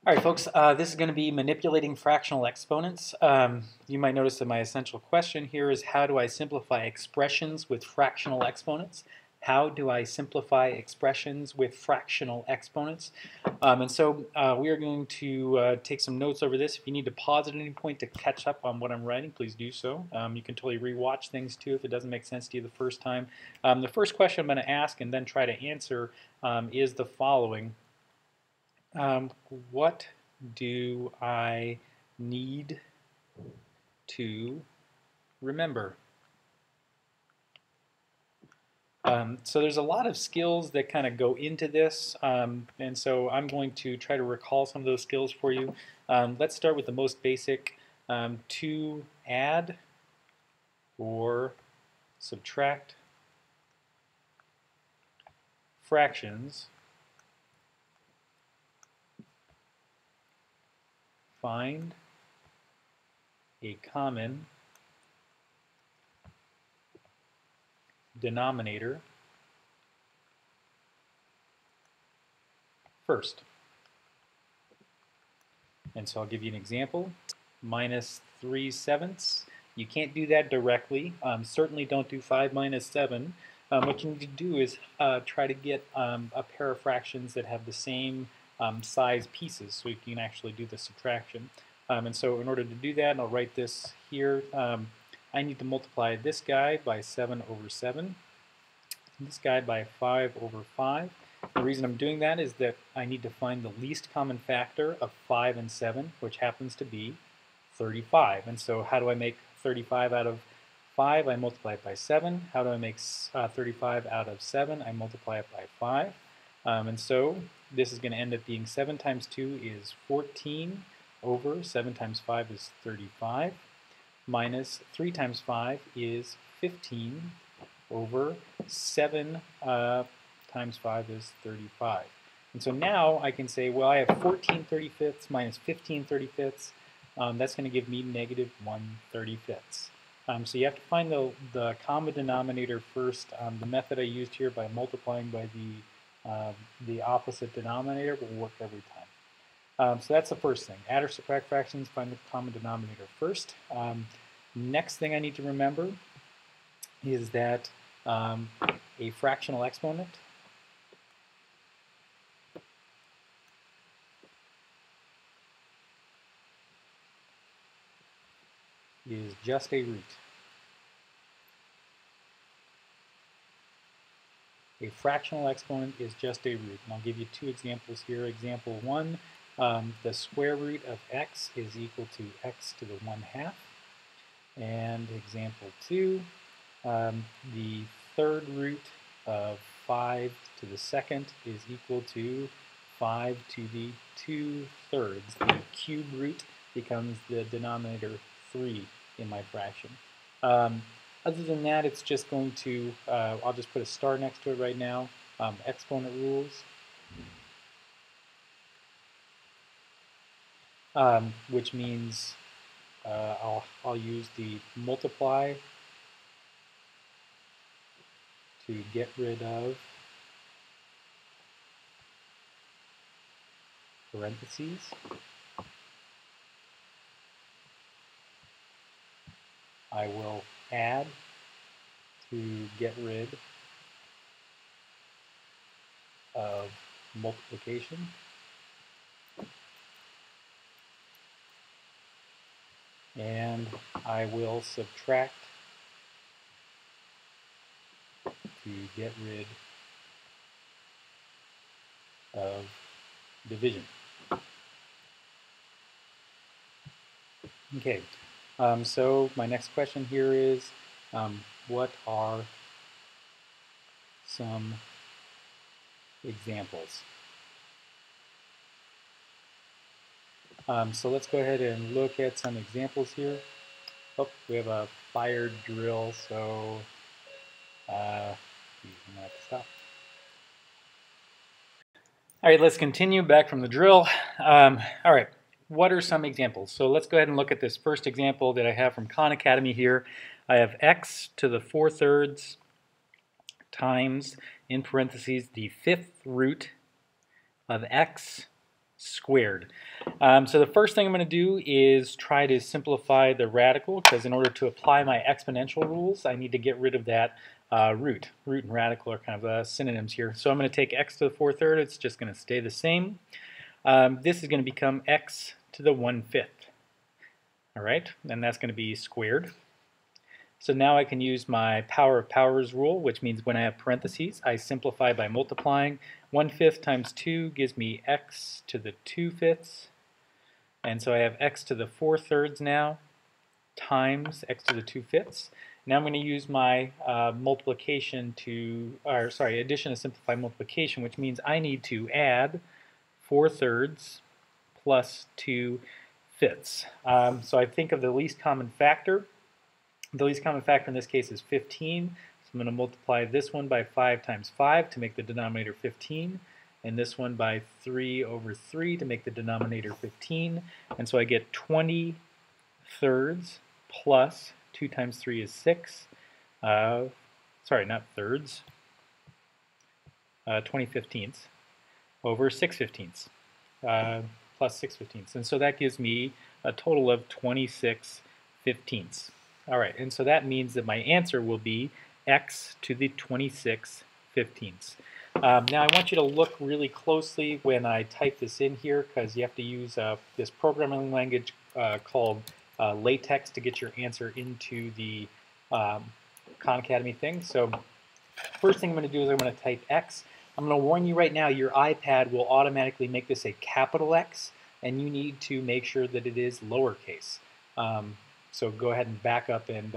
All right, folks, this is going to be manipulating fractional exponents. You might notice that my essential question here is how do I simplify expressions with fractional exponents? How do I simplify expressions with fractional exponents? And so we are going to take some notes over this. If you need to pause at any point to catch up on what I'm writing, please do so. You can totally rewatch things too if it doesn't make sense to you the first time. The first question I'm going to ask and then try to answer is the following. What do I need to remember? So there's a lot of skills that kind of go into this, and so I'm going to try to recall some of those skills for you. Let's start with the most basic. To add or subtract fractions, find a common denominator first. And so I'll give you an example. Minus 3/7. You can't do that directly. Certainly don't do 5 minus 7. What you need to do is try to get a pair of fractions that have the same size pieces so you can actually do the subtraction. And so in order to do that, and I'll write this here, I need to multiply this guy by 7/7, this guy by 5/5. The reason I'm doing that is that I need to find the least common factor of 5 and 7, which happens to be 35. And so how do I make 35 out of 5? I multiply it by 7. How do I make 35 out of 7? I multiply it by 5. And so this is going to end up being 7 times 2 is 14 over 7 times 5 is 35 minus 3 times 5 is 15 over 7 times 5 is 35. And so now I can say, well, I have 14/35 minus 15/35. That's going to give me negative 1/35. So you have to find the common denominator first. The method I used here by multiplying by the opposite denominator will work every time. So that's the first thing. Add or subtract fractions, find the common denominator first. Next thing I need to remember is that a fractional exponent is just a root. A fractional exponent is just a root. And I'll give you two examples here. Example 1, the square root of x is equal to x to the 1/2. And example 2, the third root of 5 to the second is equal to 5 to the 2/3. The cube root becomes the denominator 3 in my fraction. Other than that, it's just going to, I'll just put a star next to it right now, exponent rules, which means I'll use the multiply to get rid of parentheses. I will add to get rid of multiplication. And I will subtract to get rid of division. Okay, so my next question here is, what are some examples? So let's go ahead and look at some examples here. Oh, we have a fire drill, so I'm gonna have to stop. All right, let's continue back from the drill. All right, what are some examples? So let's go ahead and look at this first example that I have from Khan Academy here. I have x to the 4/3 times, in parentheses, the 5th root of x squared. So the first thing I'm going to do is try to simplify the radical, because in order to apply my exponential rules, I need to get rid of that root. Root and radical are kind of synonyms here. So I'm going to take x to the 4/3. It's just going to stay the same. This is going to become x to the 1/5. All right, and that's going to be squared. So now I can use my power of powers rule, which means when I have parentheses, I simplify by multiplying. 1/5 times 2 gives me x to the 2/5. And so I have x to the 4/3 now times x to the 2/5. Now I'm going to use my addition to simplify multiplication, which means I need to add 4/3 plus 2/5. So I think of the least common factor. The least common factor in this case is 15. So I'm going to multiply this one by 5 times 5 to make the denominator 15. And this one by 3/3 to make the denominator 15. And so I get 20 thirds plus 2 times 3 is 6. Sorry, not thirds. 20 fifteenths over 6 fifteenths plus 6 fifteenths. And so that gives me a total of 26 fifteenths. All right, and so that means that my answer will be x to the 26 fifteenths. Now I want you to look really closely when I type this in here, because you have to use this programming language called LaTeX to get your answer into the Khan Academy thing. So first thing I'm going to do is I'm going to type x. I'm going to warn you right now, your iPad will automatically make this a capital X, and you need to make sure that it is lowercase. So go ahead and back up and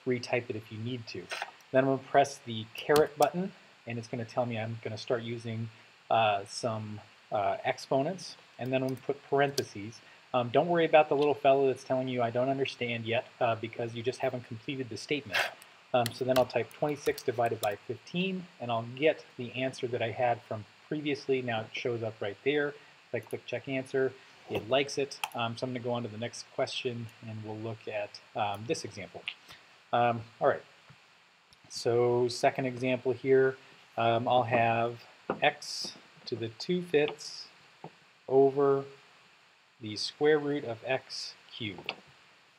retype it if you need to. Then I'm going to press the caret button, and it's going to tell me I'm going to start using some exponents, and then I'm going to put parentheses. Don't worry about the little fellow that's telling you I don't understand yet, because you just haven't completed the statement. So then I'll type 26 divided by 15, and I'll get the answer that I had from previously. Now it shows up right there. If I click check answer, it likes it. So I'm going to go on to the next question, and we'll look at this example. All right. So second example here, I'll have x to the 2/5 over the square root of x cubed.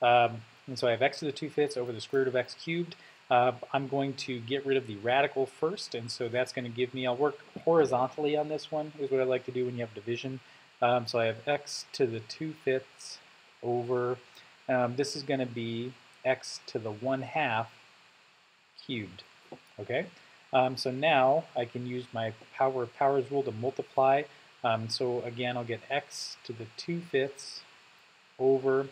And so I have x to the 2/5 over the square root of x cubed. I'm going to get rid of the radical first, and so that's going to give me, I'll work horizontally on this one, is what I like to do when you have division. So I have x to the 2/5 over, this is going to be x to the 1/2 cubed. Okay, so now I can use my power of powers rule to multiply. So again, I'll get x to the 2/5 over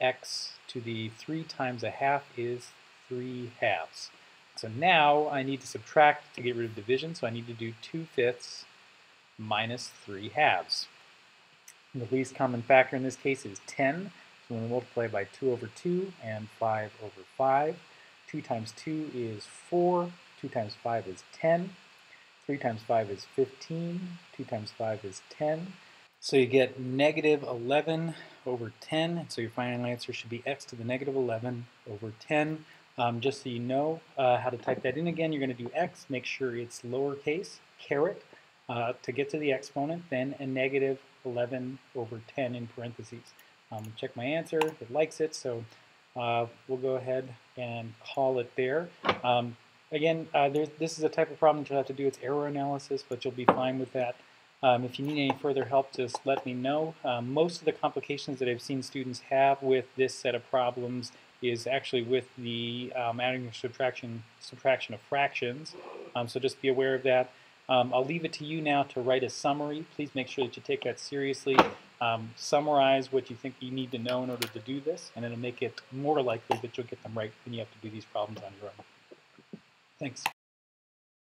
x to the 3 times 1/2 is 3/2. So now I need to subtract to get rid of division, so I need to do 2/5 minus 3/2. The least common factor in this case is 10, so I'm going to multiply by 2/2 and 5/5. 2 times 2 is 4, 2 times 5 is 10, 3 times 5 is 15, 2 times 5 is 10. So you get negative 11 over 10, and so your final answer should be x to the negative 11 over 10. Just so you know how to type that in again, you're going to do x, make sure it's lowercase, caret, to get to the exponent, then a negative 11 over 10 in parentheses. Check my answer, it likes it, so we'll go ahead and call it there. Again, this is a type of problem that you'll have to do. It's error analysis, but you'll be fine with that. If you need any further help, just let me know. Most of the complications that I've seen students have with this set of problems is actually with the adding or subtraction of fractions. So just be aware of that. I'll leave it to you now to write a summary. Please make sure that you take that seriously. Summarize what you think you need to know in order to do this, and it'll make it more likely that you'll get them right when you have to do these problems on your own. Thanks.